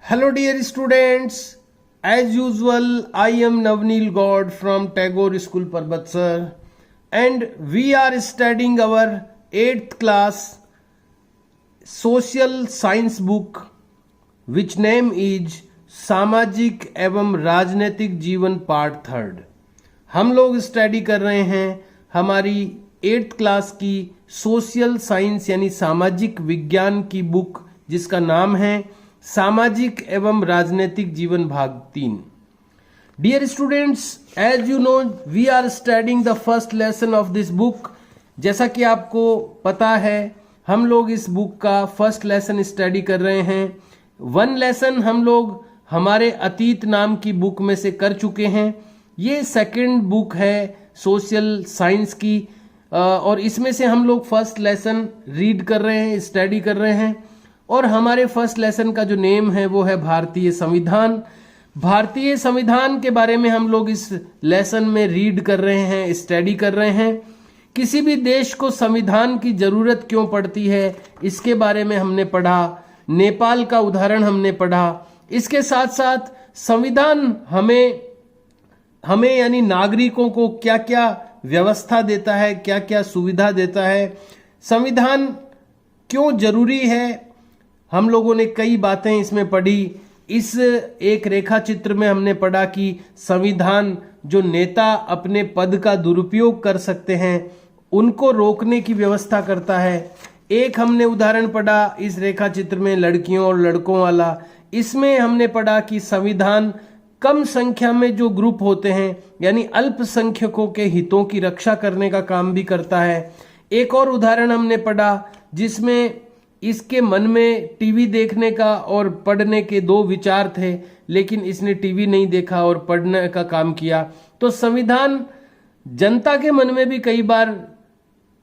Hello dear students, as usual I am Navneel God from Tagore School Parbatsar and we are studying our 8th class social science book which name is सामाजिक एवं राजनीतिक जीवन part 3। हम लोग study कर रहे हैं हमारी 8th क्लास की सोशल साइंस यानी सामाजिक विज्ञान की बुक जिसका नाम है सामाजिक एवं राजनीतिक जीवन भाग 3। Dear students, as you know we are studying the first lesson of this book. जैसा कि आपको पता है हम लोग इस बुक का फर्स्ट लेसन स्टडी कर रहे हैं। 1 लेसन हम लोग हमारे अतीत नाम की बुक में से कर चुके हैं। ये सेकंड बुक है सोशल साइंस की और इसमें से हम लोग फर्स्ट लेसन रीड कर रहे हैं, स्टडी कर रहे हैं। और हमारे फर्स्ट लेसन का जो नेम है वो है भारतीय संविधान। भारतीय संविधान के बारे में हम लोग इस लेसन में रीड कर रहे हैं, स्टडी कर रहे हैं। किसी भी देश को संविधान की जरूरत क्यों पड़ती है इसके बारे में हमने पढ़ा। नेपाल का उदाहरण हमने पढ़ा। इसके साथ साथ संविधान हमें यानी नागरिकों को क्या क्या व्यवस्था देता है, क्या क्या सुविधा देता है, संविधान क्यों जरूरी है, हम लोगों ने कई बातें इसमें पढ़ी। इस एक रेखा चित्र में हमने पढ़ा कि संविधान जो नेता अपने पद का दुरुपयोग कर सकते हैं उनको रोकने की व्यवस्था करता है। एक हमने उदाहरण पढ़ा इस रेखा चित्र में लड़कियों और लड़कों वाला। इसमें हमने पढ़ा कि संविधान कम संख्या में जो ग्रुप होते हैं यानी अल्पसंख्यकों के हितों की रक्षा करने का काम भी करता है। एक और उदाहरण हमने पढ़ा जिसमें इसके मन में टीवी देखने का और पढ़ने के 2 विचार थे, लेकिन इसने टीवी नहीं देखा और पढ़ने का काम किया। तो संविधान जनता के मन में भी कई बार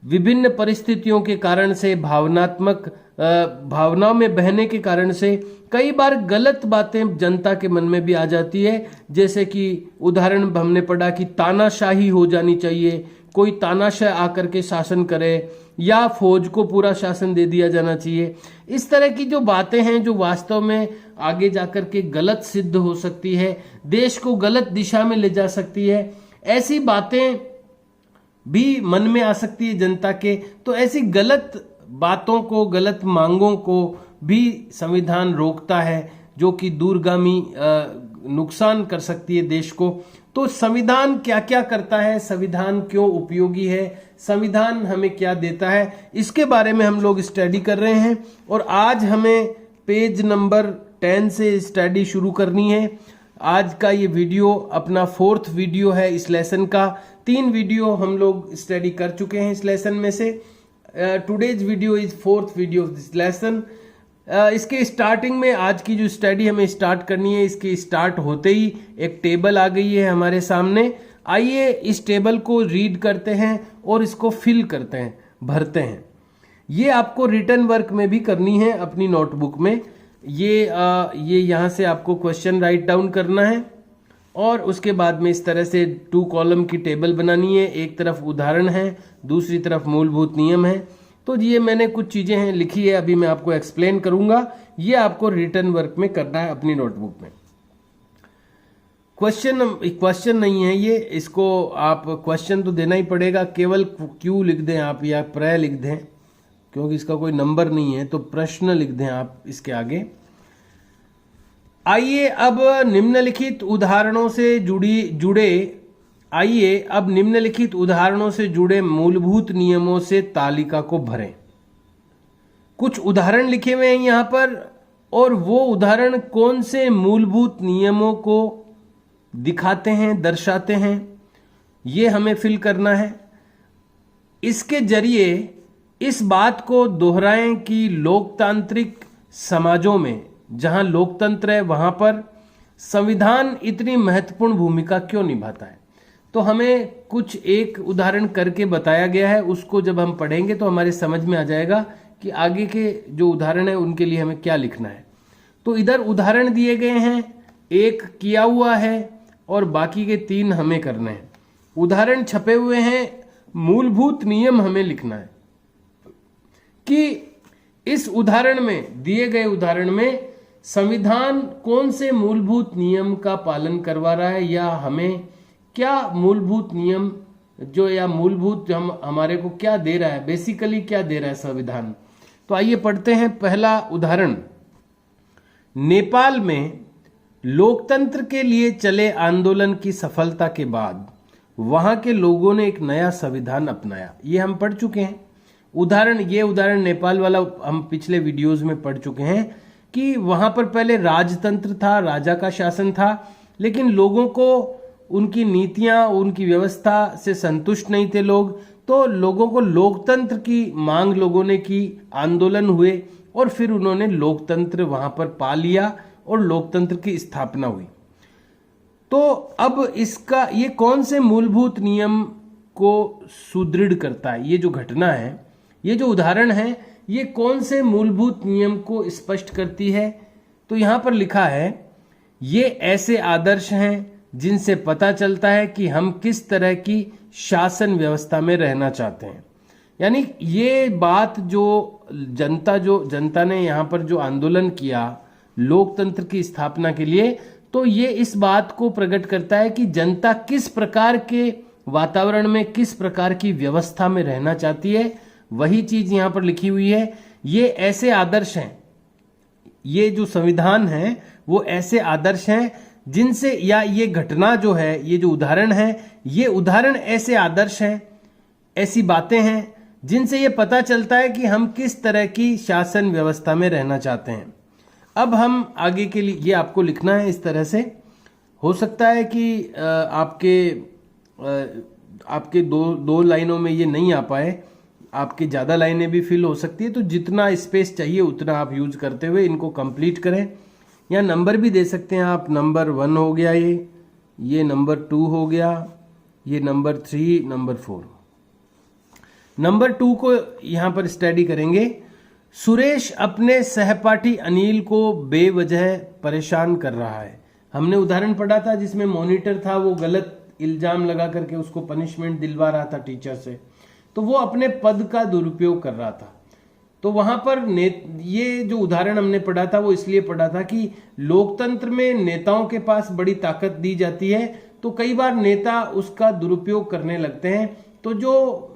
विभिन्न परिस्थितियों के कारण से भावनाओं में बहने के कारण से कई बार गलत बातें जनता के मन में भी आ जाती है। जैसे कि उदाहरण हमने पढ़ा कि तानाशाही हो जानी चाहिए, कोई तानाशाह आकर के शासन करे या फौज को पूरा शासन दे दिया जाना चाहिए। इस तरह की जो बातें हैं जो वास्तव में आगे जाकर के गलत सिद्ध हो सकती है, देश को गलत दिशा में ले जा सकती है, ऐसी बातें भी मन में आ सकती है जनता के। तो ऐसी गलत बातों को, गलत मांगों को भी संविधान रोकता है जो कि दूरगामी नुकसान कर सकती है देश को। तो संविधान क्या क्या करता है, संविधान क्यों उपयोगी है, संविधान हमें क्या देता है, इसके बारे में हम लोग स्टडी कर रहे हैं। और आज हमें पेज नंबर 10 से स्टडी शुरू करनी है। आज का ये वीडियो अपना 4th वीडियो है इस लेसन का। 3 वीडियो हम लोग स्टडी कर चुके हैं इस लेसन में से। Today's video is 4th video of this lesson. इसके स्टार्टिंग में आज की जो स्टडी हमें स्टार्ट करनी है, इसके स्टार्ट होते ही एक टेबल आ गई है हमारे सामने। आइए इस टेबल को रीड करते हैं और इसको फिल करते हैं, भरते हैं। ये आपको रिटन वर्क में भी करनी है अपनी नोटबुक में। ये यहाँ से आपको क्वेश्चन राइट डाउन करना है और उसके बाद में इस तरह से 2 कॉलम की टेबल बनानी है। एक तरफ उदाहरण है, दूसरी तरफ मूलभूत नियम है। तो ये मैंने कुछ चीजें हैं लिखी है, अभी मैं आपको एक्सप्लेन करूंगा। ये आपको रिटन वर्क में करना है अपनी नोटबुक में। क्वेश्चन नहीं है ये, इसको आप क्वेश्चन तो देना ही पड़ेगा। केवल क्यू लिख दें आप या प्र लिख दें, क्योंकि इसका कोई नंबर नहीं है, तो प्रश्न लिख दें आप इसके आगे। आइए अब निम्नलिखित उदाहरणों से जुड़े मूलभूत नियमों से तालिका को भरें। कुछ उदाहरण लिखे हुए हैं यहाँ पर और वो उदाहरण कौन से मूलभूत नियमों को दिखाते हैं, दर्शाते हैं, ये हमें फिल करना है। इसके जरिए इस बात को दोहराएं कि लोकतांत्रिक समाजों में जहां लोकतंत्र है वहां पर संविधान इतनी महत्वपूर्ण भूमिका क्यों निभाता है। तो हमें कुछ एक उदाहरण करके बताया गया है, उसको जब हम पढ़ेंगे तो हमारे समझ में आ जाएगा कि आगे के जो उदाहरण है उनके लिए हमें क्या लिखना है। तो इधर उदाहरण दिए गए हैं, एक किया हुआ है और बाकी के 3 हमें करने हैं। उदाहरण छपे हुए हैं, मूलभूत नियम हमें लिखना है कि इस उदाहरण में, दिए गए उदाहरण में संविधान कौन से मूलभूत नियम का पालन करवा रहा है, या हमें क्या मूलभूत नियम जो या मूलभूत जो हम हमारे को क्या दे रहा है, बेसिकली क्या दे रहा है संविधान। तो आइए पढ़ते हैं पहला उदाहरण। नेपाल में लोकतंत्र के लिए चले आंदोलन की सफलता के बाद वहां के लोगों ने एक नया संविधान अपनाया। ये हम पढ़ चुके हैं उदाहरण, ये उदाहरण नेपाल वाला हम पिछले वीडियोस में पढ़ चुके हैं कि वहां पर पहले राजतंत्र था, राजा का शासन था, लेकिन लोगों को उनकी नीतियां, उनकी व्यवस्था से संतुष्ट नहीं थे लोग, तो लोगों को लोकतंत्र की मांग लोगों ने की, आंदोलन हुए और फिर उन्होंने लोकतंत्र वहां पर पा लिया और लोकतंत्र की स्थापना हुई। तो अब इसका ये कौन से मूलभूत नियम को सुदृढ़ करता है, ये जो घटना है, ये जो उदाहरण है, ये कौन से मूलभूत नियम को स्पष्ट करती है। तो यहां पर लिखा है, ये ऐसे आदर्श हैं जिनसे पता चलता है कि हम किस तरह की शासन व्यवस्था में रहना चाहते हैं। यानी ये बात जो जनता ने यहाँ पर जो आंदोलन किया लोकतंत्र की स्थापना के लिए, तो ये इस बात को प्रकट करता है कि जनता किस प्रकार के वातावरण में, किस प्रकार की व्यवस्था में रहना चाहती है। वही चीज यहाँ पर लिखी हुई है, ये ऐसे आदर्श हैं, ये जो संविधान है वो ऐसे आदर्श हैं जिनसे, या ये घटना जो है, ये जो उदाहरण है, ये उदाहरण ऐसे आदर्श हैं, ऐसी बातें हैं जिनसे ये पता चलता है कि हम किस तरह की शासन व्यवस्था में रहना चाहते हैं। अब हम आगे के लिए ये आपको लिखना है इस तरह से। हो सकता है कि आपके दो लाइनों में ये नहीं आ पाए, आपकी ज़्यादा लाइनें भी फिल हो सकती है, तो जितना स्पेस चाहिए उतना आप यूज करते हुए इनको कंप्लीट करें। या नंबर भी दे सकते हैं आप, नंबर 1 हो गया, ये नंबर 2 हो गया, ये नंबर 3, नंबर 4। नंबर 2 को यहां पर स्टडी करेंगे। सुरेश अपने सहपाठी अनिल को बेवजह परेशान कर रहा है। हमने उदाहरण पढ़ा था जिसमें मॉनिटर था, वो गलत इल्जाम लगा करके उसको पनिशमेंट दिलवा रहा था टीचर से, तो वो अपने पद का दुरुपयोग कर रहा था। तो वहां पर ये जो उदाहरण हमने पढ़ा था वो इसलिए पढ़ा था कि लोकतंत्र में नेताओं के पास बड़ी ताकत दी जाती है, तो कई बार नेता उसका दुरुपयोग करने लगते हैं। तो जो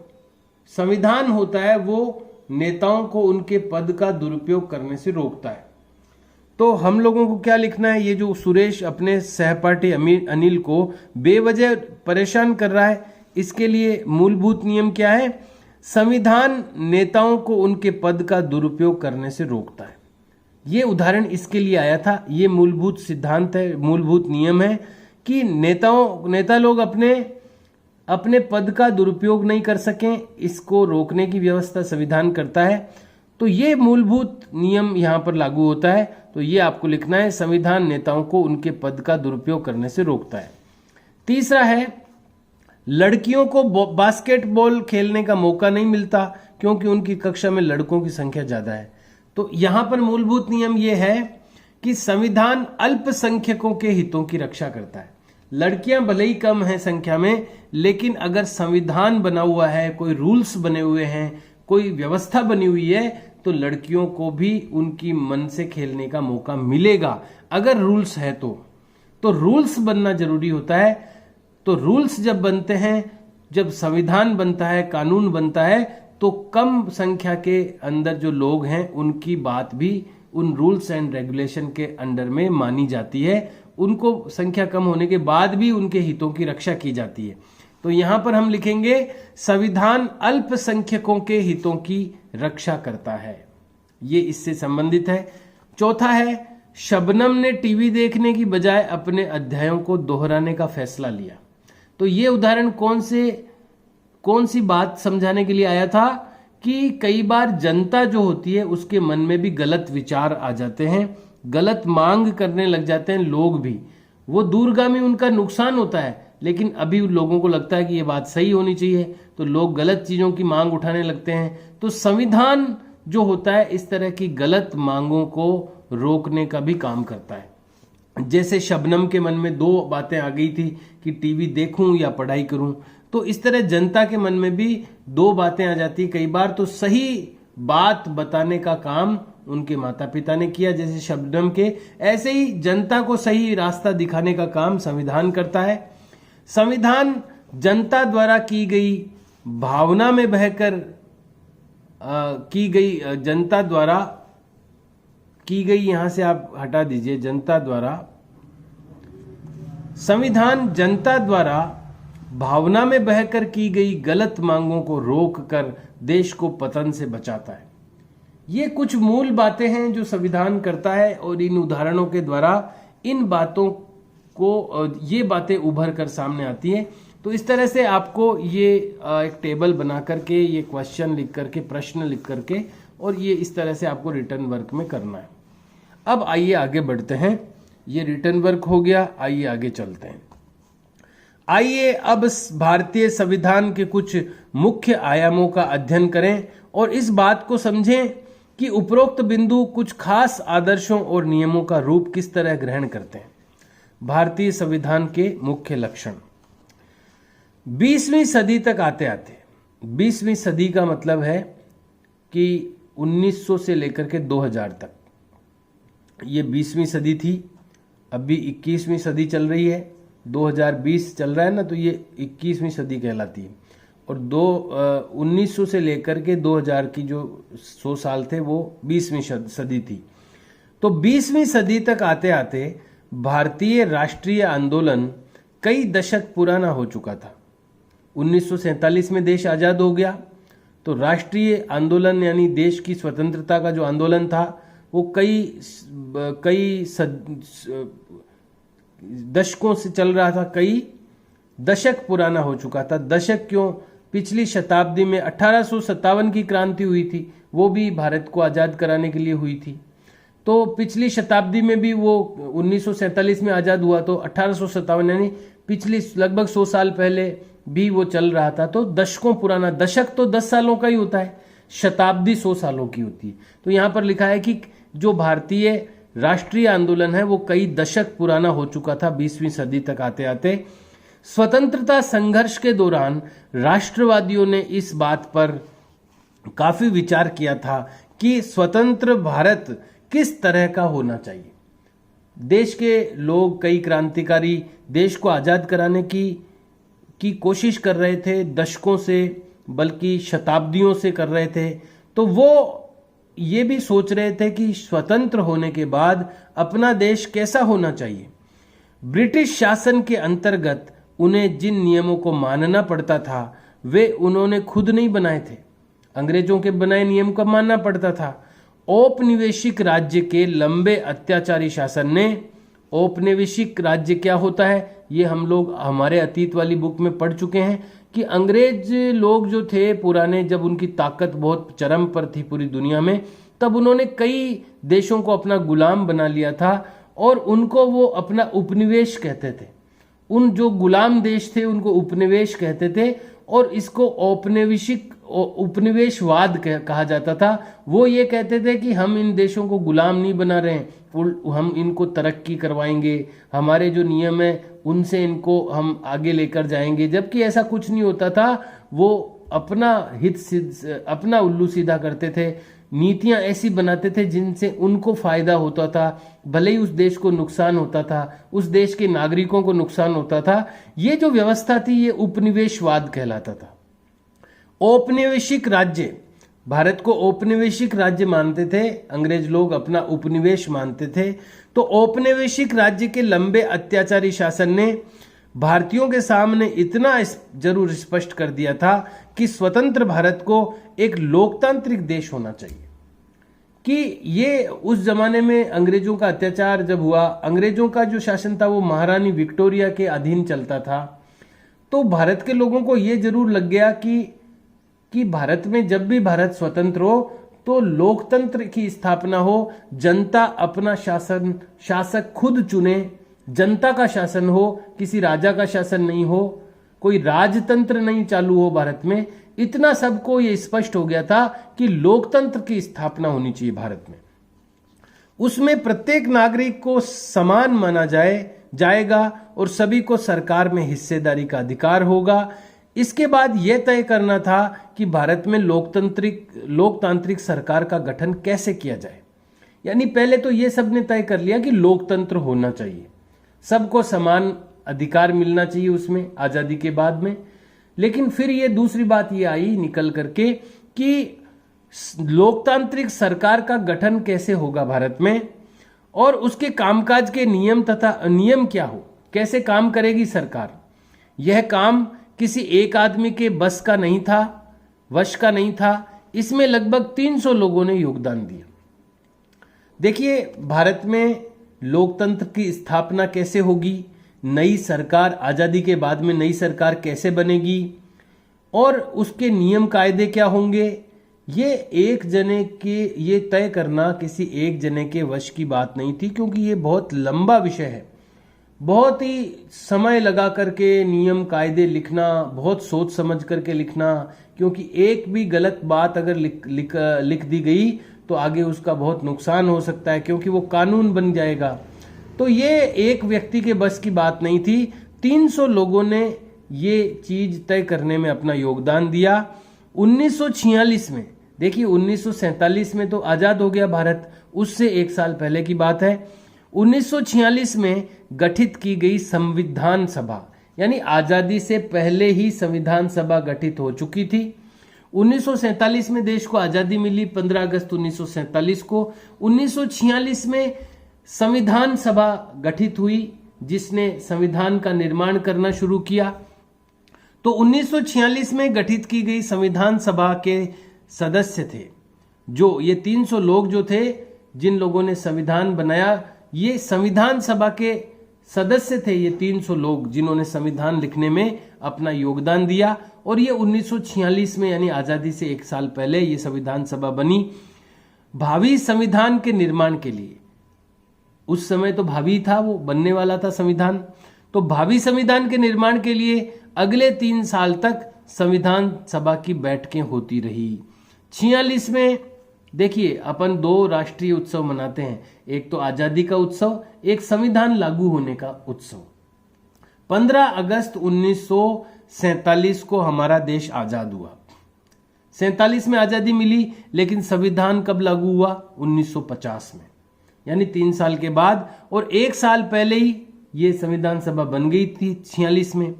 संविधान होता है वो नेताओं को उनके पद का दुरुपयोग करने से रोकता है। तो हम लोगों को क्या लिखना है, ये जो सुरेश अपने सहपाठी अनिल को बेवजह परेशान कर रहा है, इसके लिए मूलभूत नियम क्या है। संविधान नेताओं को उनके पद का दुरुपयोग करने से रोकता है। ये उदाहरण इसके लिए आया था। ये मूलभूत सिद्धांत है, मूलभूत नियम है कि नेता लोग अपने पद का दुरुपयोग नहीं कर सकें, इसको रोकने की व्यवस्था संविधान करता है। तो ये मूलभूत नियम यहां पर लागू होता है। तो ये आपको लिखना है, संविधान नेताओं को उनके पद का दुरुपयोग करने से रोकता है। तीसरा है, लड़कियों को बास्केटबॉल खेलने का मौका नहीं मिलता क्योंकि उनकी कक्षा में लड़कों की संख्या ज्यादा है। तो यहां पर मूलभूत नियम यह है कि संविधान अल्पसंख्यकों के हितों की रक्षा करता है। लड़कियां भले ही कम हैं संख्या में, लेकिन अगर संविधान बना हुआ है, कोई रूल्स बने हुए हैं, कोई व्यवस्था बनी हुई है, तो लड़कियों को भी उनकी मन से खेलने का मौका मिलेगा अगर रूल्स है तो रूल्स बनना जरूरी होता है। तो रूल्स जब बनते हैं, जब संविधान बनता है, कानून बनता है, तो कम संख्या के अंदर जो लोग हैं उनकी बात भी उन रूल्स एंड रेगुलेशन के अंडर में मानी जाती है। उनको संख्या कम होने के बाद भी उनके हितों की रक्षा की जाती है। तो यहां पर हम लिखेंगे, संविधान अल्पसंख्यकों के हितों की रक्षा करता है। ये इससे संबंधित है। चौथा है, शबनम ने टीवी देखने की बजाय अपने अध्यायों को दोहराने का फैसला लिया। तो ये उदाहरण कौन सी बात समझाने के लिए आया था कि कई बार जनता जो होती है उसके मन में भी गलत विचार आ जाते हैं, गलत मांग करने लग जाते हैं लोग भी। वो दूरगामी उनका नुकसान होता है, लेकिन अभी लोगों को लगता है कि ये बात सही होनी चाहिए, तो लोग गलत चीजों की मांग उठाने लगते हैं। तो संविधान जो होता है इस तरह की गलत मांगों को रोकने का भी काम करता है। जैसे शबनम के मन में 2 बातें आ गई थी कि टीवी देखूं या पढ़ाई करूं, तो इस तरह जनता के मन में भी 2 बातें आ जाती कई बार। तो सही बात बताने का काम उनके माता पिता ने किया, जैसे शबनम के, ऐसे ही जनता को सही रास्ता दिखाने का काम संविधान करता है। संविधान जनता द्वारा की गई भावना में बहकर की गई, जनता द्वारा की गई, यहां से आप हटा दीजिए, जनता द्वारा, संविधान जनता द्वारा भावना में बहकर की गई गलत मांगों को रोककर देश को पतन से बचाता है। ये कुछ मूल बातें हैं जो संविधान करता है, और इन उदाहरणों के द्वारा इन बातों को, ये बातें उभर कर सामने आती हैं। तो इस तरह से आपको ये एक टेबल बना करके, ये क्वेश्चन लिख करके, प्रश्न लिख करके, और ये इस तरह से आपको रिटर्न वर्क में करना है। अब आइए आगे बढ़ते हैं। ये रिटर्न वर्क हो गया, आइए आगे चलते हैं। आइए अब भारतीय संविधान के कुछ मुख्य आयामों का अध्ययन करें और इस बात को समझें कि उपरोक्त बिंदु कुछ खास आदर्शों और नियमों का रूप किस तरह ग्रहण करते हैं। भारतीय संविधान के मुख्य लक्षण। 20वीं सदी तक आते आते, 20वीं सदी का मतलब है कि 1900 से लेकर के 2000 तक, ये 20वीं सदी थी। अभी 21वीं सदी चल रही है, 2020 चल रहा है ना, तो ये 21वीं सदी कहलाती है। और 1900 से लेकर के 2000 की जो 100 साल थे वो 20वीं सदी थी। तो 20वीं सदी तक आते आते भारतीय राष्ट्रीय आंदोलन कई दशक पुराना हो चुका था। 1947 में देश आज़ाद हो गया, तो राष्ट्रीय आंदोलन यानी देश की स्वतंत्रता का जो आंदोलन था वो कई दशकों से चल रहा था, कई दशक पुराना हो चुका था। दशक क्यों, पिछली शताब्दी में 1857 की क्रांति हुई थी, वो भी भारत को आज़ाद कराने के लिए हुई थी। तो पिछली शताब्दी में भी वो 1947 में आज़ाद हुआ, तो 1857 यानी पिछली लगभग 100 साल पहले भी वो चल रहा था। तो दशकों पुराना, दशक तो 10 सालों का ही होता है, शताब्दी 100 सालों की होती है। तो यहाँ पर लिखा है कि जो भारतीय राष्ट्रीय आंदोलन है वो कई दशक पुराना हो चुका था। 20वीं सदी तक आते आते स्वतंत्रता संघर्ष के दौरान राष्ट्रवादियों ने इस बात पर काफी विचार किया था कि स्वतंत्र भारत किस तरह का होना चाहिए। देश के लोग, कई क्रांतिकारी देश को आजाद कराने की कोशिश कर रहे थे, दशकों से बल्कि शताब्दियों से कर रहे थे। तो वो ये भी सोच रहे थे कि स्वतंत्र होने के बाद अपना देश कैसा होना चाहिए। ब्रिटिश शासन के अंतर्गत उन्हें जिन नियमों को मानना पड़ता था वे उन्होंने खुद नहीं बनाए थे, अंग्रेजों के बनाए नियम को मानना पड़ता था। औपनिवेशिक राज्य के लंबे अत्याचारी शासन ने, औपनिवेशिक राज्य क्या होता है ये हम लोग हमारे अतीत वाली बुक में पढ़ चुके हैं कि अंग्रेज लोग जो थे पुराने, जब उनकी ताकत बहुत चरम पर थी पूरी दुनिया में, तब उन्होंने कई देशों को अपना गुलाम बना लिया था और उनको वो अपना उपनिवेश कहते थे। उन जो गुलाम देश थे उनको उपनिवेश कहते थे और इसको उपनिवेशवाद कहा जाता था। वो ये कहते थे कि हम इन देशों को गुलाम नहीं बना रहे हैं, हम इनको तरक्की करवाएंगे, हमारे जो नियम है उनसे इनको हम आगे लेकर जाएंगे। जबकि ऐसा कुछ नहीं होता था, वो अपना अपना उल्लू सीधा करते थे, नीतियां ऐसी बनाते थे जिनसे उनको फायदा होता था, भले ही उस देश को नुकसान होता था, उस देश के नागरिकों को नुकसान होता था। ये जो व्यवस्था थी ये उपनिवेशवाद कहलाता था। औपनिवेशिक राज्य, भारत को औपनिवेशिक राज्य मानते थे, अंग्रेज लोग अपना उपनिवेश मानते थे। तो औपनिवेशिक राज्य के लंबे अत्याचारी शासन ने भारतीयों के सामने इतना जरूर स्पष्ट कर दिया था कि स्वतंत्र भारत को एक लोकतांत्रिक देश होना चाहिए। कि ये उस जमाने में अंग्रेजों का अत्याचार जब हुआ, अंग्रेजों का जो शासन था वो महारानी विक्टोरिया के अधीन चलता था, तो भारत के लोगों को ये जरूर लग गया कि भारत में जब भी भारत स्वतंत्र हो तो लोकतंत्र की स्थापना हो, जनता अपना शासक खुद चुने, जनता का शासन हो, किसी राजा का शासन नहीं हो, कोई राजतंत्र नहीं चालू हो भारत में। इतना सबको ये स्पष्ट हो गया था कि लोकतंत्र की स्थापना होनी चाहिए भारत में। उसमें प्रत्येक नागरिक को समान माना जाएगा और सभी को सरकार में हिस्सेदारी का अधिकार होगा। इसके बाद यह तय करना था कि भारत में लोकतांत्रिक सरकार का गठन कैसे किया जाए। यानी पहले तो ये सबने तय कर लिया कि लोकतंत्र होना चाहिए, सबको समान अधिकार मिलना चाहिए उसमें आजादी के बाद में। लेकिन फिर ये दूसरी बात ये आई निकल करके कि लोकतांत्रिक सरकार का गठन कैसे होगा भारत में, और उसके कामकाज के नियम तथा नियम क्या हो, कैसे काम करेगी सरकार। यह काम किसी एक आदमी के बस का नहीं था, वश का नहीं था। इसमें लगभग 300 लोगों ने योगदान दिया। देखिए भारत में लोकतंत्र की स्थापना कैसे होगी, नई सरकार आजादी के बाद में नई सरकार कैसे बनेगी और उसके नियम कायदे क्या होंगे, ये एक जने के ये तय करना किसी एक जने के वश की बात नहीं थी, क्योंकि ये बहुत लंबा विषय है। बहुत ही समय लगा करके नियम कायदे लिखना, बहुत सोच समझ करके लिखना, क्योंकि एक भी गलत बात अगर लिख दी गई तो आगे उसका बहुत नुकसान हो सकता है, क्योंकि वो कानून बन जाएगा। तो ये एक व्यक्ति के बस की बात नहीं थी। 300 लोगों ने ये चीज तय करने में अपना योगदान दिया। 1946 में, देखिए 1947 में तो आजाद हो गया भारत, उससे एक साल पहले की बात है। 1946 में गठित की गई संविधान सभा, यानी आजादी से पहले ही संविधान सभा गठित हो चुकी थी। 1947 में देश को आजादी मिली 15 अगस्त 1947 को। 1946 में संविधान सभा गठित हुई जिसने संविधान का निर्माण करना शुरू किया। तो 1946 में गठित की गई संविधान सभा के सदस्य थे जो ये 300 लोग जो थे, जिन लोगों ने संविधान बनाया, ये संविधान सभा के सदस्य थे। ये 300 लोग जिन्होंने संविधान लिखने में अपना योगदान दिया। और ये 1946 में यानी आजादी से एक साल पहले ये संविधान सभा बनी भावी संविधान के निर्माण के लिए। उस समय तो भावी था, वो बनने वाला था संविधान। तो भावी संविधान के निर्माण के लिए अगले 3 साल तक संविधान सभा की बैठकें होती रही। 46 में देखिए अपन 2 राष्ट्रीय उत्सव मनाते हैं, एक तो आजादी का उत्सव, एक संविधान लागू होने का उत्सव। 15 अगस्त 1947 को हमारा देश आजाद हुआ। 47 में आजादी मिली, लेकिन संविधान कब लागू हुआ? 1950 में, यानी 3 साल के बाद। और 1 साल पहले ही ये संविधान सभा बन गई थी 46 में।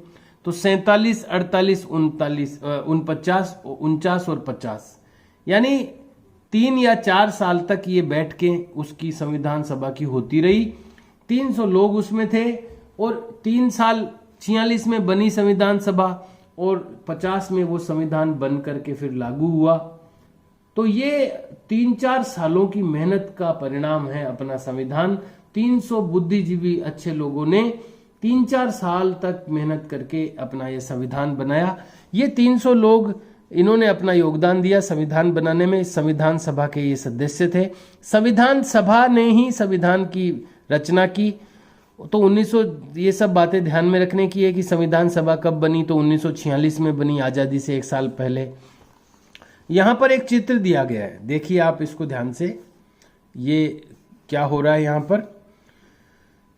तो 47, 48, 49, 49 और 50, यानी 3 या 4 साल तक ये बैठकें उसकी संविधान सभा की होती रही। 300 लोग उसमें थे और 3 साल 46 में बनी संविधान सभा और 50 में वो संविधान बन करके फिर लागू हुआ। तो ये 3-4 सालों की मेहनत का परिणाम है अपना संविधान। 300 बुद्धिजीवी अच्छे लोगों ने 3-4 साल तक मेहनत करके अपना ये संविधान बनाया। ये 300 लोग इन्होंने अपना योगदान दिया संविधान बनाने में। संविधान सभा के ये सदस्य थे। संविधान सभा ने ही संविधान की रचना की। तो 1900 ये सब बातें ध्यान में रखने की है कि संविधान सभा कब बनी, तो 1946 में बनी, आजादी से 1 साल पहले। यहां पर एक चित्र दिया गया है, देखिए आप इसको ध्यान से। ये क्या हो रहा है यहां पर?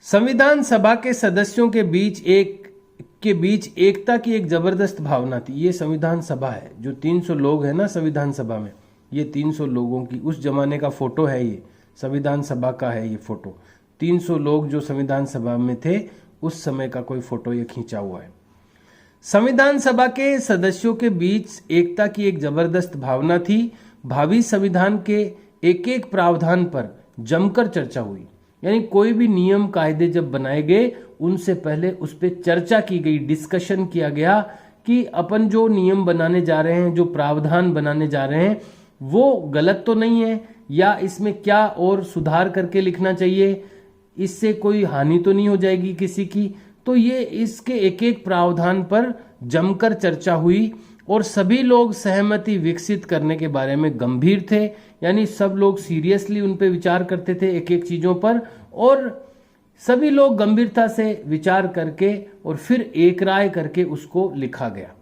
संविधान सभा के सदस्यों के बीच एकता की एक जबरदस्त भावना थी। ये संविधान सभा है, जो 300 लोग हैं ना संविधान सभा में, ये 300 लोगों की उस जमाने का फोटो है। ये संविधान सभा का है ये फोटो। 300 लोग जो संविधान सभा में थे उस समय का कोई फोटो ये खींचा हुआ है। संविधान सभा के सदस्यों के बीच एकता की एक जबरदस्त भावना थी। भावी संविधान के एक एक प्रावधान पर जमकर चर्चा हुई, यानी कोई भी नियम कायदे जब बनाए गए उनसे पहले उस पर चर्चा की गई, डिस्कशन किया गया कि अपन जो नियम बनाने जा रहे हैं, जो प्रावधान बनाने जा रहे हैं, वो गलत तो नहीं है, या इसमें क्या और सुधार करके लिखना चाहिए, इससे कोई हानि तो नहीं हो जाएगी किसी की। तो ये इसके एक एक प्रावधान पर जमकर चर्चा हुई और सभी लोग सहमति विकसित करने के बारे में गंभीर थे, यानी सब लोग सीरियसली उन पे विचार करते थे एक एक चीजों पर, और सभी लोग गंभीरता से विचार करके और फिर एक राय करके उसको लिखा गया।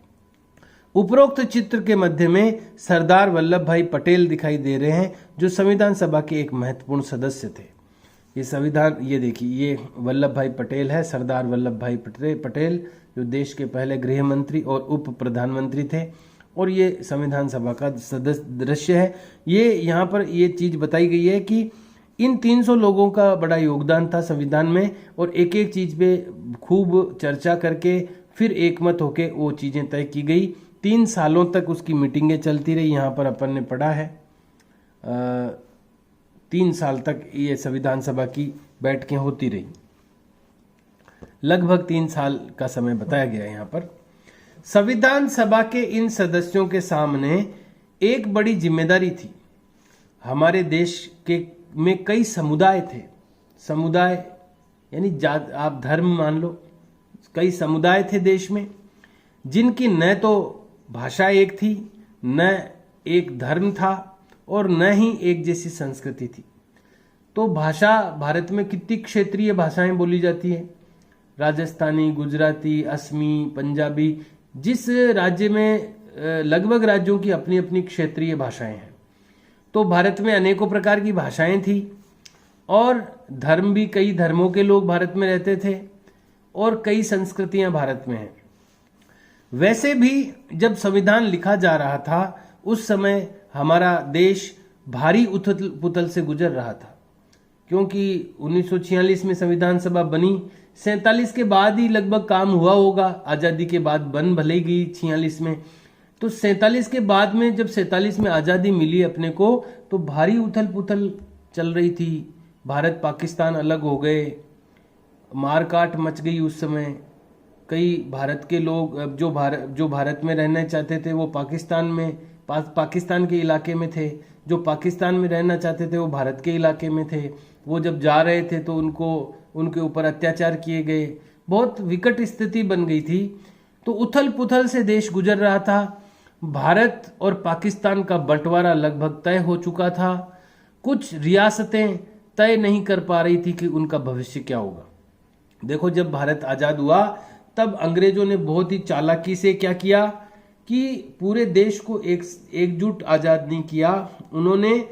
उपरोक्त चित्र के मध्य में सरदार वल्लभ भाई पटेल दिखाई दे रहे हैं, जो संविधान सभा के एक महत्वपूर्ण सदस्य थे। ये संविधान, ये देखिए, ये वल्लभ भाई पटेल है, सरदार वल्लभ भाई पटेल, जो देश के पहले गृह मंत्री और उप प्रधानमंत्री थे। और ये संविधान सभा का सदस्य दृश्य है। ये यहाँ पर ये चीज बताई गई है कि इन 300 लोगों का बड़ा योगदान था संविधान में, और एक एक चीज पे खूब चर्चा करके फिर एकमत होके वो चीजें तय की गई। 3 सालों तक उसकी मीटिंगें चलती रही। यहाँ पर अपन ने पढ़ा है 3 साल तक ये संविधान सभा की बैठकें होती रही। लगभग 3 साल का समय बताया गया है यहाँ पर। संविधान सभा के इन सदस्यों के सामने एक बड़ी जिम्मेदारी थी। हमारे देश के में कई समुदाय थे। समुदाय यानी आप धर्म मान लो। कई समुदाय थे देश में, जिनकी न तो भाषा एक थी, न एक धर्म था, और न ही एक जैसी संस्कृति थी। तो भाषा, भारत में कितनी क्षेत्रीय भाषाएं बोली जाती है? राजस्थानी, गुजराती, असमी, पंजाबी। जिस राज्य में लगभग राज्यों की अपनी अपनी क्षेत्रीय भाषाएं हैं। तो भारत में अनेकों प्रकार की भाषाएं थी, और धर्म भी, कई धर्मों के लोग भारत में रहते थे, और कई संस्कृतियां भारत में हैं। वैसे भी जब संविधान लिखा जा रहा था, उस समय हमारा देश भारी उथल पुथल से गुजर रहा था, क्योंकि 1946 में संविधान सभा बनी। 47 के बाद ही लगभग काम हुआ होगा। आजादी के बाद बन भले ही गई 46 में, तो 47 के बाद में, जब 47 में आजादी मिली अपने को, तो भारी उथल पुथल चल रही थी। भारत पाकिस्तान अलग हो गए, मारकाट मच गई उस समय। कई भारत के लोग जो भारत में रहना चाहते थे वो पाकिस्तान के इलाके में थे, जो पाकिस्तान में रहना चाहते थे वो भारत के इलाके में थे। वो जब जा रहे थे तो उनके ऊपर अत्याचार किए गए। बहुत विकट स्थिति बन गई थी। तो उथल पुथल से देश गुजर रहा था। भारत और पाकिस्तान का बंटवारा लगभग तय हो चुका था। कुछ रियासतें तय नहीं कर पा रही थी कि उनका भविष्य क्या होगा। देखो, जब भारत आजाद हुआ तब अंग्रेजों ने बहुत ही चालाकी से क्या किया कि पूरे देश को एकजुट आजाद नहीं किया। उन्होंने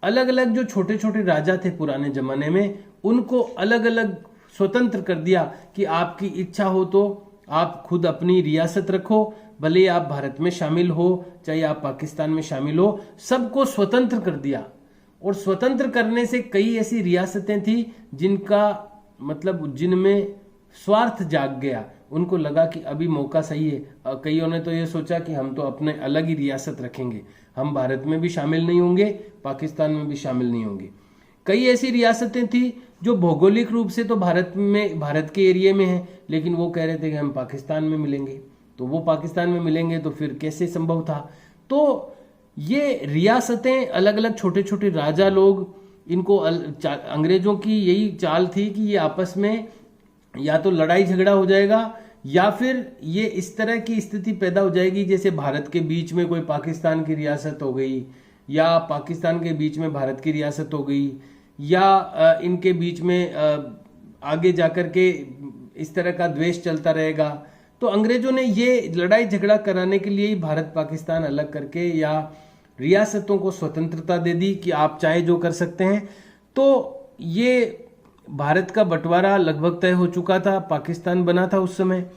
अलग अलग जो छोटे छोटे राजा थे पुराने जमाने में, उनको अलग अलग स्वतंत्र कर दिया कि आपकी इच्छा हो तो आप खुद अपनी रियासत रखो, भले आप भारत में शामिल हो चाहे आप पाकिस्तान में शामिल हो, सबको स्वतंत्र कर दिया। और स्वतंत्र करने से कई ऐसी रियासतें थी जिनमें स्वार्थ जाग गया। उनको लगा कि अभी मौका सही है। कईयों ने तो ये सोचा कि हम तो अपने अलग ही रियासत रखेंगे, हम भारत में भी शामिल नहीं होंगे, पाकिस्तान में भी शामिल नहीं होंगे। कई ऐसी रियासतें थी जो भौगोलिक रूप से तो भारत के एरिया में है, लेकिन वो कह रहे थे कि हम पाकिस्तान में मिलेंगे। तो वो पाकिस्तान में मिलेंगे तो फिर कैसे संभव था? तो ये रियासतें, अलग अलग छोटे छोटे राजा लोग, इनको अंग्रेजों की यही चाल थी कि ये आपस में या तो लड़ाई झगड़ा हो जाएगा, या फिर ये इस तरह की स्थिति पैदा हो जाएगी जैसे भारत के बीच में कोई पाकिस्तान की रियासत हो गई, या पाकिस्तान के बीच में भारत की रियासत हो गई, या इनके बीच में आगे जाकर के इस तरह का द्वेष चलता रहेगा। तो अंग्रेजों ने ये लड़ाई झगड़ा कराने के लिए ही भारत पाकिस्तान अलग करके या रियासतों को स्वतंत्रता दे दी कि आप चाहे जो कर सकते हैं। तो ये भारत का बंटवारा लगभग तय हो चुका था, पाकिस्तान बना था उस समय।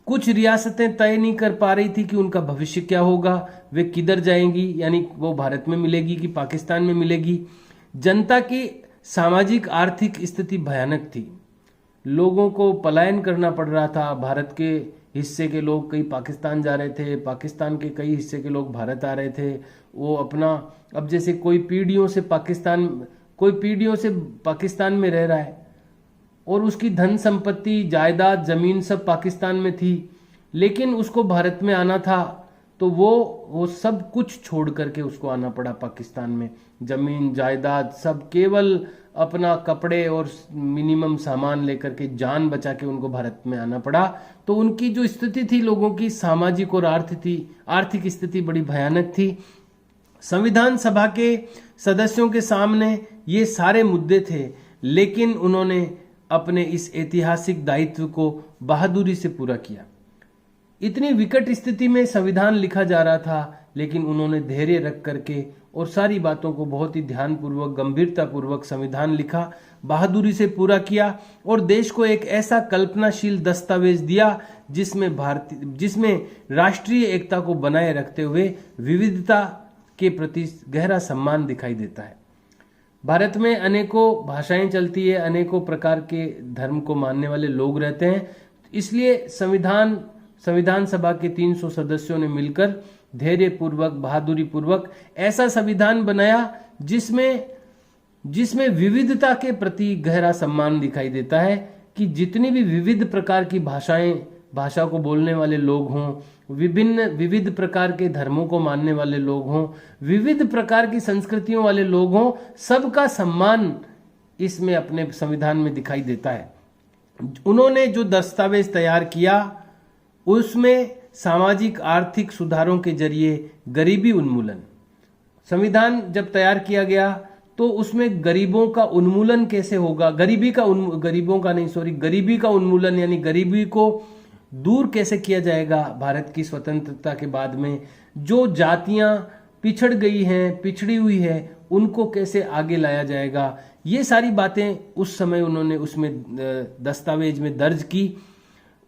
कुछ रियासतें तय नहीं कर पा रही थी कि उनका भविष्य क्या होगा, वे किधर जाएंगी, यानी वो भारत में मिलेगी कि पाकिस्तान में मिलेगी। जनता की सामाजिक आर्थिक स्थिति भयानक थी। लोगों को पलायन करना पड़ रहा था। भारत के हिस्से के लोग कई पाकिस्तान जा रहे थे, पाकिस्तान के कई हिस्से के लोग भारत आ रहे थे। वो अपना, अब जैसे कोई पीढ़ियों से पाकिस्तान में रह रहा है और उसकी धन संपत्ति, जायदाद, जमीन सब पाकिस्तान में थी, लेकिन उसको भारत में आना था तो वो सब कुछ छोड़ करके उसको आना पड़ा पाकिस्तान में। जमीन, जायदाद सब, केवल अपना कपड़े और मिनिमम सामान लेकर के, जान बचा के उनको भारत में आना पड़ा। तो उनकी जो स्थिति थी लोगों की, सामाजिक और आर्थिक स्थिति बड़ी भयानक थी। संविधान सभा के सदस्यों के सामने ये सारे मुद्दे थे, लेकिन उन्होंने अपने इस ऐतिहासिक दायित्व को बहादुरी से पूरा किया। इतनी विकट स्थिति में संविधान लिखा जा रहा था, लेकिन उन्होंने धैर्य रख करके और सारी बातों को बहुत ही ध्यानपूर्वक, गंभीरतापूर्वक संविधान लिखा, बहादुरी से पूरा किया और देश को एक ऐसा कल्पनाशील दस्तावेज दिया जिसमें राष्ट्रीय एकता को बनाए रखते हुए विविधता के प्रति गहरा सम्मान दिखाई देता है। भारत में अनेकों भाषाएं चलती है, अनेकों प्रकार के धर्म को मानने वाले लोग रहते हैं, इसलिए संविधान सभा के 300 सदस्यों ने मिलकर धैर्य पूर्वक, बहादुरी पूर्वक ऐसा संविधान बनाया जिसमें विविधता के प्रति गहरा सम्मान दिखाई देता है कि जितनी भी विविध प्रकार की भाषा को बोलने वाले लोग हों, विविध प्रकार के धर्मों को मानने वाले लोग हों, विविध प्रकार की संस्कृतियों वाले लोग हों, सबका सम्मान इसमें अपने संविधान में दिखाई देता है। उन्होंने जो दस्तावेज तैयार किया उसमें सामाजिक आर्थिक सुधारों के जरिए गरीबी उन्मूलन, संविधान जब तैयार किया गया तो उसमें गरीबों का उन्मूलन कैसे होगा, गरीबी का उन्मूलन यानी गरीबी को दूर कैसे किया जाएगा। भारत की स्वतंत्रता के बाद में जो जातियां पिछड़ गई हैं, पिछड़ी हुई है, उनको कैसे आगे लाया जाएगा, ये सारी बातें उस समय उन्होंने उसमें दस्तावेज में दर्ज की।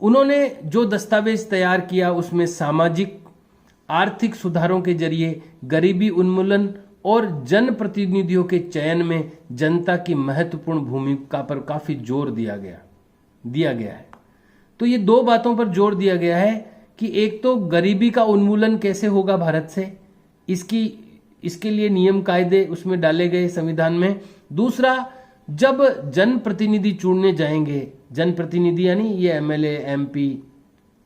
उन्होंने जो दस्तावेज तैयार किया उसमें सामाजिक आर्थिक सुधारों के जरिए गरीबी उन्मूलन और जनप्रतिनिधियों के चयन में जनता की महत्वपूर्ण भूमिका पर काफी जोर दिया गया है। तो ये दो बातों पर जोर दिया गया है कि एक तो गरीबी का उन्मूलन कैसे होगा भारत से, इसके लिए नियम कायदे उसमें डाले गए संविधान में। दूसरा, जब जनप्रतिनिधि चुनने जाएंगे, जनप्रतिनिधि यानी ये एमएलए, एमपी,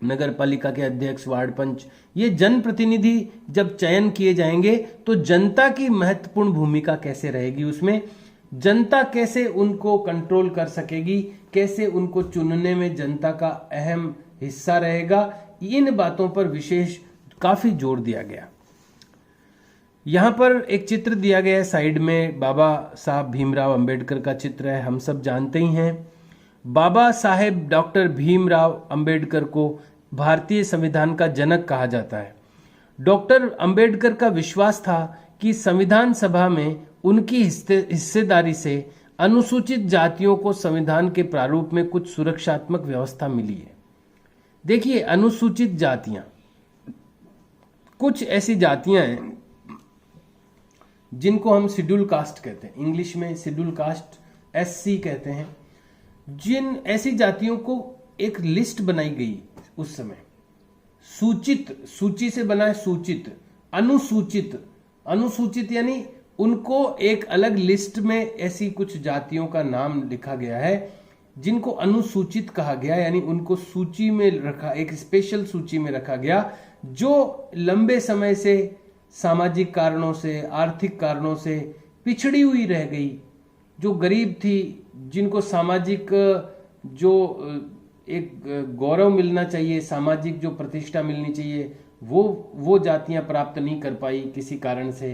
नगर पालिका के अध्यक्ष, वार्ड पंच, ये जनप्रतिनिधि जब चयन किए जाएंगे तो जनता की महत्वपूर्ण भूमिका कैसे रहेगी, उसमें जनता कैसे उनको कंट्रोल कर सकेगी, कैसे उनको चुनने में जनता का अहम हिस्सा रहेगा, इन बातों पर विशेष काफी जोर दिया गया। यहां पर एक चित्र दिया गया है साइड में, बाबा साहब भीमराव अंबेडकर का चित्र है। हम सब जानते ही हैं बाबा साहेब डॉक्टर भीमराव अंबेडकर को भारतीय संविधान का जनक कहा जाता है। डॉक्टर अंबेडकर का विश्वास था कि संविधान सभा में उनकी हिस्सेदारी से अनुसूचित जातियों को संविधान के प्रारूप में कुछ सुरक्षात्मक व्यवस्था मिली है। देखिए, अनुसूचित जातियां, कुछ ऐसी जातियां हैं जिनको हम शेड्यूल कास्ट कहते हैं, इंग्लिश में शेड्यूल कास्ट एससी कहते हैं। जिन ऐसी जातियों को एक लिस्ट बनाई गई उस समय, सूचित, सूची से बना है सूचित, अनुसूचित यानी उनको एक अलग लिस्ट में ऐसी कुछ जातियों का नाम लिखा गया है जिनको अनुसूचित कहा गया, यानी उनको सूची में रखा, एक स्पेशल सूची में रखा गया, जो लंबे समय से सामाजिक कारणों से, आर्थिक कारणों से पिछड़ी हुई रह गई, जो गरीब थी, जिनको सामाजिक जो एक गौरव मिलना चाहिए, सामाजिक जो प्रतिष्ठा मिलनी चाहिए, वो जातियां प्राप्त नहीं कर पाई किसी कारण से।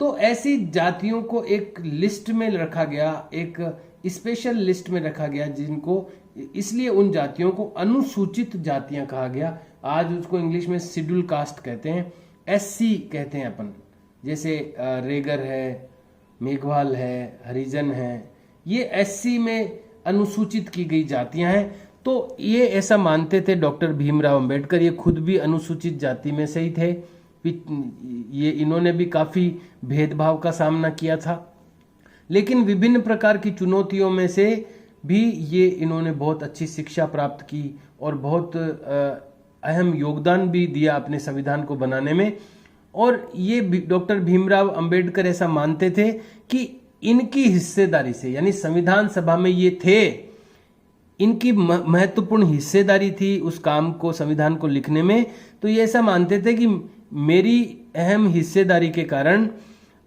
तो ऐसी जातियों को एक लिस्ट में रखा गया, एक स्पेशल लिस्ट में रखा गया, जिनको इसलिए उन जातियों को अनुसूचित जातियां कहा गया। आज उसको इंग्लिश में शेड्यूल कास्ट कहते हैं, एससी कहते हैं अपन, जैसे रेगर है, मेघवाल है, हरिजन है, ये एससी में अनुसूचित की गई जातियां हैं। तो ये ऐसा मानते थे डॉक्टर भीमराव अंबेडकर, ये खुद भी अनुसूचित जाति में से ही थे। ये इन्होंने भी काफी भेदभाव का सामना किया था, लेकिन विभिन्न प्रकार की चुनौतियों में से भी ये इन्होंने बहुत अच्छी शिक्षा प्राप्त की और बहुत अहम योगदान भी दिया अपने संविधान को बनाने में। और ये डॉक्टर भीमराव अंबेडकर ऐसा मानते थे कि इनकी हिस्सेदारी से, यानी संविधान सभा में ये थे, इनकी महत्वपूर्ण हिस्सेदारी थी उस काम को, संविधान को लिखने में। तो ये ऐसा मानते थे कि मेरी अहम हिस्सेदारी के कारण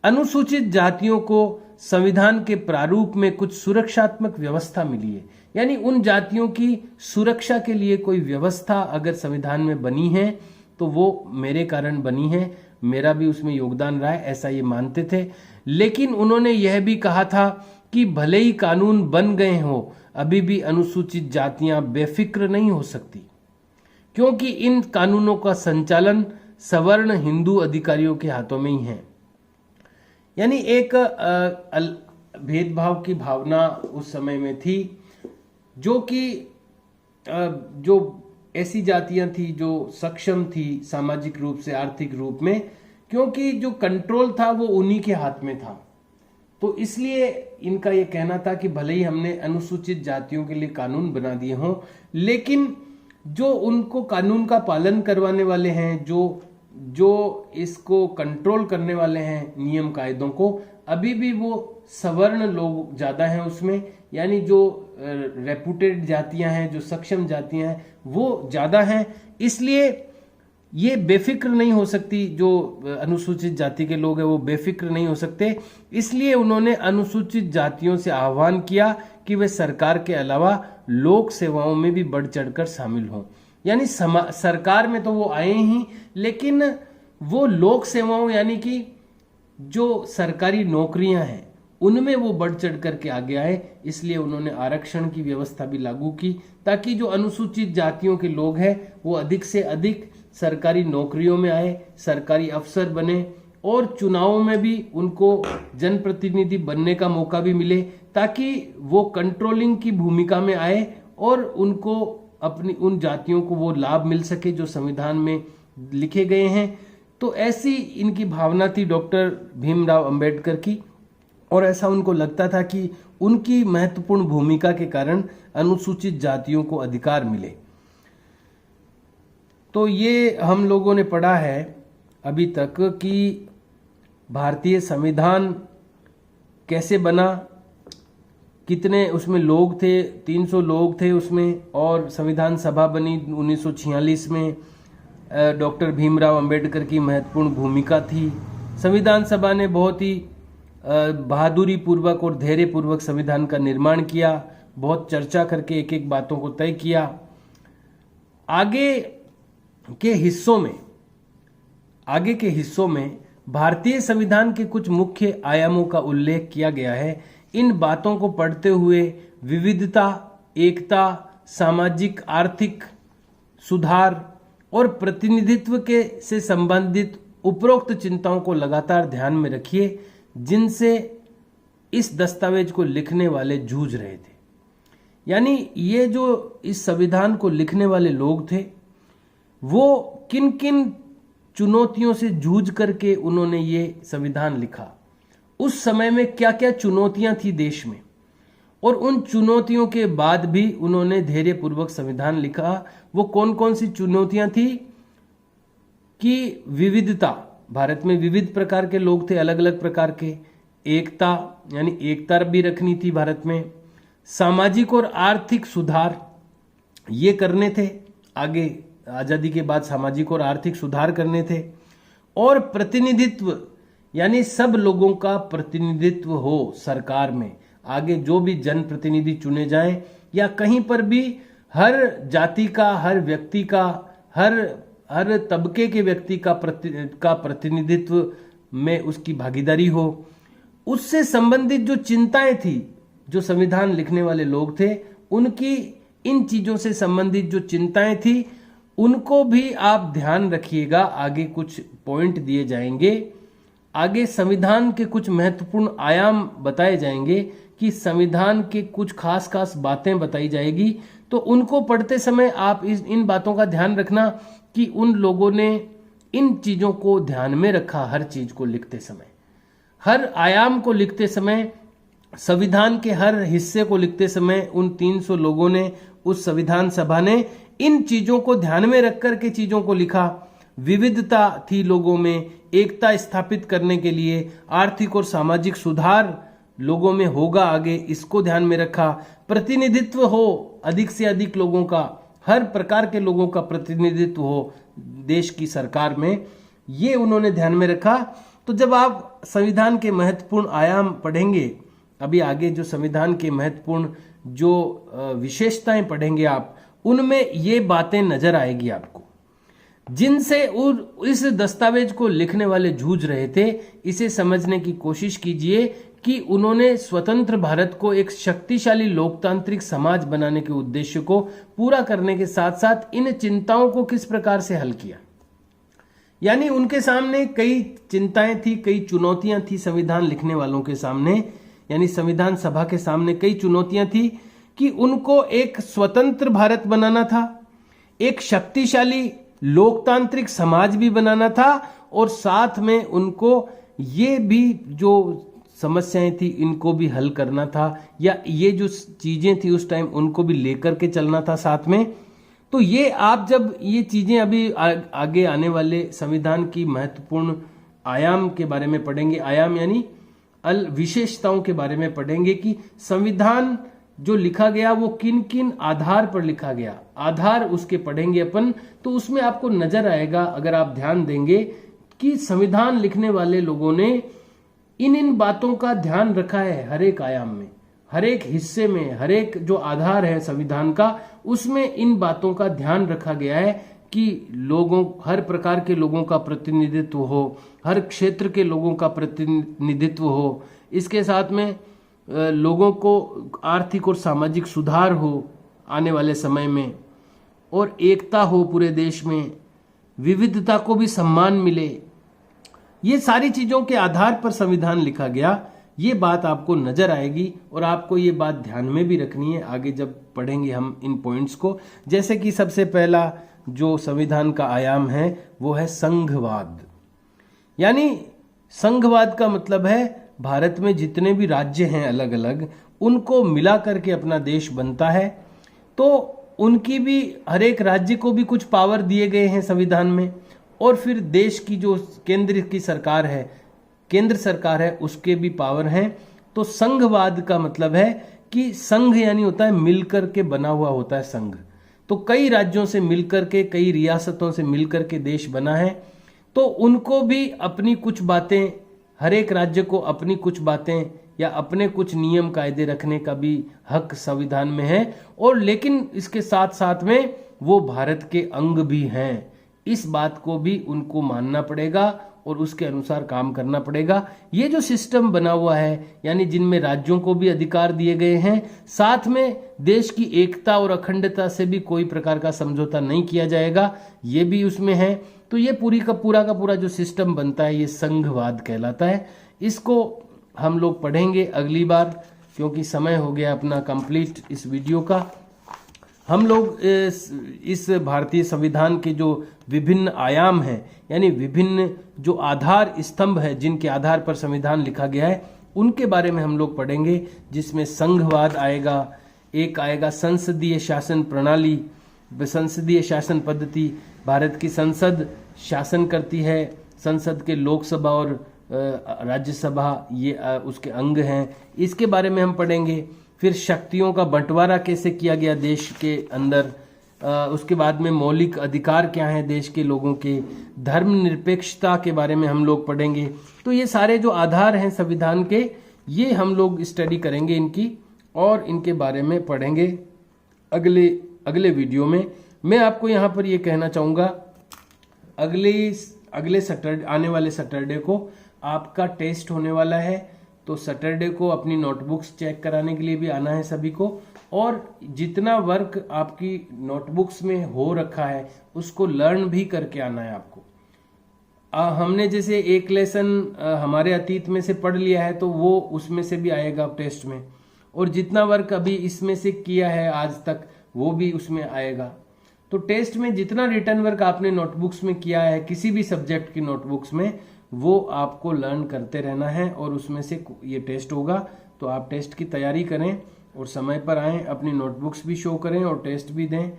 अनुसूचित जातियों को संविधान के प्रारूप में कुछ सुरक्षात्मक व्यवस्था मिली है, यानी उन जातियों की सुरक्षा के लिए कोई व्यवस्था अगर संविधान में बनी है तो वो मेरे कारण बनी है, मेरा भी उसमें योगदान रहा है, ऐसा ये मानते थे। लेकिन उन्होंने यह भी कहा था कि भले ही कानून बन गए हो, अभी भी अनुसूचित जातियां बेफिक्र नहीं हो सकती, क्योंकि इन कानूनों का संचालन सवर्ण हिंदू अधिकारियों के हाथों में ही है। यानी एक भेदभाव की भावना उस समय में थी, जो कि जो ऐसी जातियां थी जो सक्षम थी सामाजिक रूप से, आर्थिक रूप में, क्योंकि जो कंट्रोल था वो उन्हीं के हाथ में था। तो इसलिए इनका यह कहना था कि भले ही हमने अनुसूचित जातियों के लिए कानून बना दिए हों, लेकिन जो उनको कानून का पालन करवाने वाले हैं, जो इसको कंट्रोल करने वाले हैं नियम कायदों को, अभी भी वो सवर्ण लोग ज्यादा हैं उसमें, यानी जो रेपुटेड जातियां हैं, जो सक्षम जातियां हैं वो ज्यादा हैं। इसलिए ये बेफिक्र नहीं हो सकती, जो अनुसूचित जाति के लोग हैं वो बेफिक्र नहीं हो सकते। इसलिए उन्होंने अनुसूचित जातियों से आह्वान किया कि वे सरकार के अलावा लोक सेवाओं में भी बढ़ चढ़कर शामिल हों। यानी सरकार में तो वो आए ही, लेकिन वो लोक सेवाओं यानी कि जो सरकारी नौकरियां हैं उनमें वो बढ़ चढ़ करके आगे आए। इसलिए उन्होंने आरक्षण की व्यवस्था भी लागू की, ताकि जो अनुसूचित जातियों के लोग हैं वो अधिक से अधिक सरकारी नौकरियों में आए, सरकारी अफसर बने, और चुनावों में भी उनको जनप्रतिनिधि बनने का मौका भी मिले, ताकि वो कंट्रोलिंग की भूमिका में आए और उनको अपनी उन जातियों को वो लाभ मिल सके जो संविधान में लिखे गए हैं। तो ऐसी इनकी भावना थी डॉक्टर भीमराव अंबेडकर की, और ऐसा उनको लगता था कि उनकी महत्वपूर्ण भूमिका के कारण अनुसूचित जातियों को अधिकार मिले। तो ये हम लोगों ने पढ़ा है अभी तक कि भारतीय संविधान कैसे बना, कितने उसमें लोग थे, 300 लोग थे उसमें, और संविधान सभा बनी 1946 में। डॉक्टर भीमराव अंबेडकर की महत्वपूर्ण भूमिका थी। संविधान सभा ने बहुत ही बहादुरी पूर्वक और धैर्य पूर्वक संविधान का निर्माण किया, बहुत चर्चा करके एक एक बातों को तय किया। आगे के हिस्सों में भारतीय संविधान के कुछ मुख्य आयामों का उल्लेख किया गया है। इन बातों को पढ़ते हुए विविधता, एकता, सामाजिक आर्थिक सुधार और प्रतिनिधित्व के से संबंधित उपरोक्त चिंताओं को लगातार ध्यान में रखिए, जिनसे इस दस्तावेज को लिखने वाले जूझ रहे थे। यानी ये जो इस संविधान को लिखने वाले लोग थे वो किन किन चुनौतियों से जूझ करके उन्होंने ये संविधान लिखा, उस समय में क्या क्या चुनौतियां थी देश में, और उन चुनौतियों के बाद भी उन्होंने धैर्यपूर्वक संविधान लिखा। वो कौन कौन सी चुनौतियां थी कि विविधता, भारत में विविध प्रकार के लोग थे, अलग अलग प्रकार के। एकता यानी एकता भी रखनी थी भारत में। सामाजिक और आर्थिक सुधार ये करने थे, आगे आजादी के बाद सामाजिक और आर्थिक सुधार करने थे। और प्रतिनिधित्व यानी सब लोगों का प्रतिनिधित्व हो सरकार में, आगे जो भी जनप्रतिनिधि चुने जाएं, या कहीं पर भी हर जाति का, हर व्यक्ति का, हर तबके के व्यक्ति का प्रतिनिधित्व में उसकी भागीदारी हो। उससे संबंधित जो चिंताएं थी, जो संविधान लिखने वाले लोग थे उनकी, इन चीजों से संबंधित जो चिंताएं थी उनको भी आप ध्यान रखिएगा। आगे कुछ पॉइंट दिए जाएंगे, आगे संविधान के कुछ महत्वपूर्ण आयाम बताए जाएंगे, कि संविधान के कुछ खास खास बातें बताई जाएगी। तो उनको पढ़ते समय आप इन बातों का ध्यान रखना कि उन लोगों ने इन चीजों को ध्यान में रखा। हर चीज को लिखते समय, हर आयाम को लिखते समय, संविधान के हर हिस्से को लिखते समय उन 300 लोगों ने, उस संविधान सभा ने इन चीजों को ध्यान में रख कर के चीजों को लिखा। विविधता थी लोगों में, एकता स्थापित करने के लिए, आर्थिक और सामाजिक सुधार लोगों में होगा आगे, इसको ध्यान में रखा। प्रतिनिधित्व हो, अधिक से अधिक लोगों का, हर प्रकार के लोगों का प्रतिनिधित्व हो देश की सरकार में, ये उन्होंने ध्यान में रखा। तो जब आप संविधान के महत्वपूर्ण आयाम पढ़ेंगे, अभी आगे जो संविधान के महत्वपूर्ण जो विशेषताएं पढ़ेंगे आप, उनमें ये बातें नजर आएगी आपको, जिनसे इस दस्तावेज को लिखने वाले जूझ रहे थे। इसे समझने की कोशिश कीजिए कि उन्होंने स्वतंत्र भारत को एक शक्तिशाली लोकतांत्रिक समाज बनाने के उद्देश्य को पूरा करने के साथ साथ इन चिंताओं को किस प्रकार से हल किया। यानी उनके सामने कई चिंताएं थी, कई चुनौतियां थी संविधान लिखने वालों के सामने, यानी संविधान सभा के सामने कई चुनौतियां थी कि उनको एक स्वतंत्र भारत बनाना था, एक शक्तिशाली लोकतांत्रिक समाज भी बनाना था, और साथ में उनको ये भी जो समस्याएं थी इनको भी हल करना था, या ये जो चीजें थी उस टाइम उनको भी लेकर के चलना था साथ में। तो ये आप जब ये चीजें अभी आगे आने वाले संविधान की महत्वपूर्ण आयाम के बारे में पढ़ेंगे, आयाम यानी विशेषताओं के बारे में पढ़ेंगे कि संविधान जो लिखा गया वो किन किन आधार पर लिखा गया, आधार उसके पढ़ेंगे अपन, तो उसमें आपको नजर आएगा अगर आप ध्यान देंगे कि संविधान लिखने वाले लोगों ने इन बातों का ध्यान रखा है। हर एक आयाम में, हर एक हिस्से में, हर एक जो आधार है संविधान का, उसमें इन बातों का ध्यान रखा गया है कि लोगों, हर प्रकार के लोगों का प्रतिनिधित्व हो, हर क्षेत्र के लोगों का प्रतिनिधित्व हो, इसके साथ में लोगों को आर्थिक और सामाजिक सुधार हो आने वाले समय में, और एकता हो पूरे देश में, विविधता को भी सम्मान मिले। ये सारी चीजों के आधार पर संविधान लिखा गया, ये बात आपको नजर आएगी और आपको ये बात ध्यान में भी रखनी है आगे जब पढ़ेंगे हम इन पॉइंट्स को। जैसे कि सबसे पहला जो संविधान का आयाम है वो है संघवाद। यानी संघवाद का मतलब है भारत में जितने भी राज्य हैं अलग अलग, उनको मिला करके अपना देश बनता है। तो उनकी भी, हर एक राज्य को भी कुछ पावर दिए गए हैं संविधान में, और फिर देश की जो केंद्र की सरकार है, केंद्र सरकार है, उसके भी पावर हैं। तो संघवाद का मतलब है कि संघ यानी होता है मिलकर के बना हुआ होता है संघ। तो कई राज्यों से मिलकर के, कई रियासतों से मिलकर के देश बना है। तो उनको भी अपनी कुछ बातें, हर एक राज्य को अपनी कुछ बातें या अपने कुछ नियम कायदे रखने का भी हक संविधान में है, और लेकिन इसके साथ साथ में वो भारत के अंग भी हैं। इस बात को भी उनको मानना पड़ेगा और उसके अनुसार काम करना पड़ेगा। ये जो सिस्टम बना हुआ है, यानी जिनमें राज्यों को भी अधिकार दिए गए हैं, साथ में देश की एकता और अखंडता से भी कोई प्रकार का समझौता नहीं किया जाएगा, ये भी उसमें है। तो ये पूरा का पूरा जो सिस्टम बनता है ये संघवाद कहलाता है। इसको हम लोग पढ़ेंगे अगली बार, क्योंकि समय हो गया अपना कंप्लीट इस वीडियो का। हम लोग इस भारतीय संविधान के जो विभिन्न आयाम हैं, यानी विभिन्न जो आधार स्तंभ है जिनके आधार पर संविधान लिखा गया है, उनके बारे में हम लोग पढ़ेंगे, जिसमें संघवाद आएगा, एक आएगा संसदीय शासन प्रणाली, संसदीय शासन पद्धति। भारत की संसद शासन करती है, संसद के लोकसभा और राज्यसभा ये उसके अंग हैं, इसके बारे में हम पढ़ेंगे। फिर शक्तियों का बंटवारा कैसे किया गया देश के अंदर, उसके बाद में मौलिक अधिकार क्या हैं देश के लोगों के, धर्मनिरपेक्षता के बारे में हम लोग पढ़ेंगे। तो ये सारे जो आधार हैं संविधान के, ये हम लोग स्टडी करेंगे इनकी, और इनके बारे में पढ़ेंगे अगले वीडियो में। मैं आपको यहाँ पर ये कहना चाहूँगा, अगले सैटरडे, आने वाले सैटरडे को आपका टेस्ट होने वाला है। तो सैटरडे को अपनी नोटबुक्स चेक कराने के लिए भी आना है सभी को, और जितना वर्क आपकी नोटबुक्स में हो रखा है उसको लर्न भी करके आना है आपको। हमने जैसे एक लेसन हमारे अतीत में से पढ़ लिया है तो वो उसमें से भी आएगा टेस्ट में, और जितना वर्क अभी इसमें से किया है आज तक वो भी उसमें आएगा। तो टेस्ट में जितना रिटर्न वर्क आपने नोटबुक्स में किया है किसी भी सब्जेक्ट की नोटबुक्स में, वो आपको लर्न करते रहना है, और उसमें से ये टेस्ट होगा। तो आप टेस्ट की तैयारी करें और समय पर आएँ, अपनी नोटबुक्स भी शो करें और टेस्ट भी दें।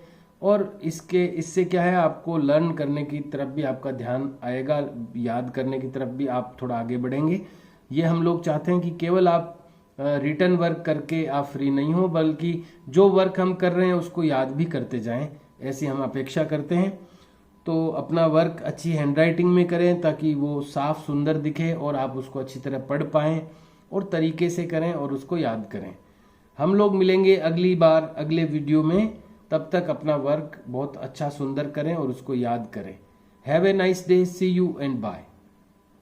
और इससे क्या है, आपको लर्न करने की तरफ भी आपका ध्यान आएगा, याद करने की तरफ भी आप थोड़ा आगे बढ़ेंगे। ये हम लोग चाहते हैं कि केवल आप रिटर्न वर्क करके आप फ्री नहीं हो, बल्कि जो वर्क हम कर रहे हैं उसको याद भी करते जाएं, ऐसी हम अपेक्षा करते हैं। तो अपना वर्क अच्छी हैंडराइटिंग में करें ताकि वो साफ सुंदर दिखे और आप उसको अच्छी तरह पढ़ पाएं, और तरीके से करें और उसको याद करें। हम लोग मिलेंगे अगली बार अगले वीडियो में, तब तक अपना वर्क बहुत अच्छा सुंदर करें और उसको याद करें। Have a nice day, see you and bye.